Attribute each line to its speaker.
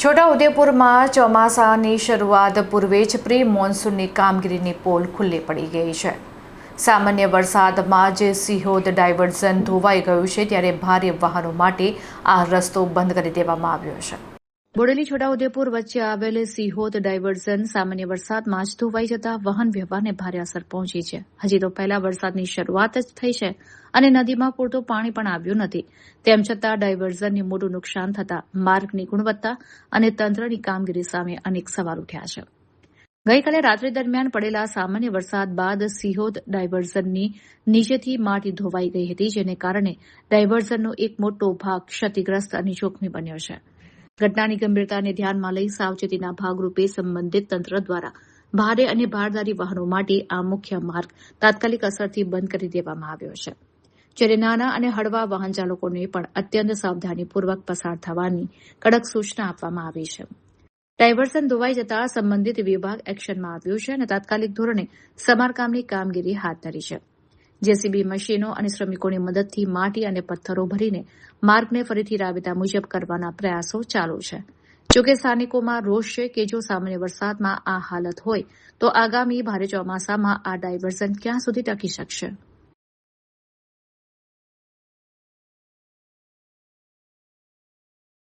Speaker 1: છોટાઉદેપુરમાં ચોમાસાની શરૂઆત પૂર્વે જ પ્રી મોન્સૂનની કામગીરીની પોલ ખુલ્લી પડી ગઈ છે. સામાન્ય વરસાદમાં જ સિહોદ ડાયવર્ઝન ધોવાઈ ગયું છે, ત્યારે ભારે વાહનો માટે આ રસ્તો બંધ કરી દેવામાં આવ્યો છે. બોડેલી છોટાઉદેપુર વચ્ચે આવેલ સિહોદ ડાયવર્ઝન સામાન્ય વરસાદમાં જ ધોવાઈ જતા વાહન વ્યવહારને ભારે અસર પહોંચી છે. હજી તો પહેલા વરસાદની શરૂઆત જ થઈ છે અને નદીમાં પૂરતું પાણી પણ આવ્યું નથી. તેમ છતાં ડાયવર્ઝનને મોટું નુકસાન થતાં માર્ગની ગુણવત્તા અને તંત્રની કામગીરી સામે અનેક સવાલ ઉઠ્યા છે. ગઈકાલે રાત્રિ દરમિયાન પડેલા સામાન્ય વરસાદ બાદ સિહોદ ડાયવર્ઝનની નીચેથી માટી ધોવાઈ ગઈ હતી, જેને કારણે ડાયવર્ઝનનો એક મોટો ભાગ ક્ષતિગ્રસ્ત અને જોખમી બન્યો છે. ઘટનાની ગંભીરતાને ધ્યાનમાં લઈ સાવચેતીના ભાગરૂપે સંબંધિત તંત્ર દ્વારા ભારે અને ભારદારી વાહનો માટે આ મુખ્ય માર્ગ તાત્કાલિક અસરથી બંધ કરી દેવામાં આવ્યો છે, જ્યારે નાના અને હળવા વાહન ચાલકોને પણ અત્યંત સાવધાનીપૂર્વક પસાર થવાની કડક સૂચના આપવામાં આવી છે. ડાયવર્ઝન ધોવાઈ જતા સંબંધિત વિભાગ એક્શનમાં આવ્યું છે અને તાત્કાલિક ધોરણે સમારકામની કામગીરી હાથ ધરી છે. જેસીબી મશીનો અને શ્રમિકોની મદદથી માટી અને પથ્થરો ભરીને માર્ગને ફરીથી રાબેતા મુજબ કરવાના પ્રયાસો ચાલુ છે. જોકે સ્થાનિકોમાં રોષ છે કે જો સામાન્ય વરસાદમાં આ હાલત હોય તો આગામી ભારે ચોમાસામાં આ ડાયવર્ઝન ક્યાં સુધી ટકી શકશે.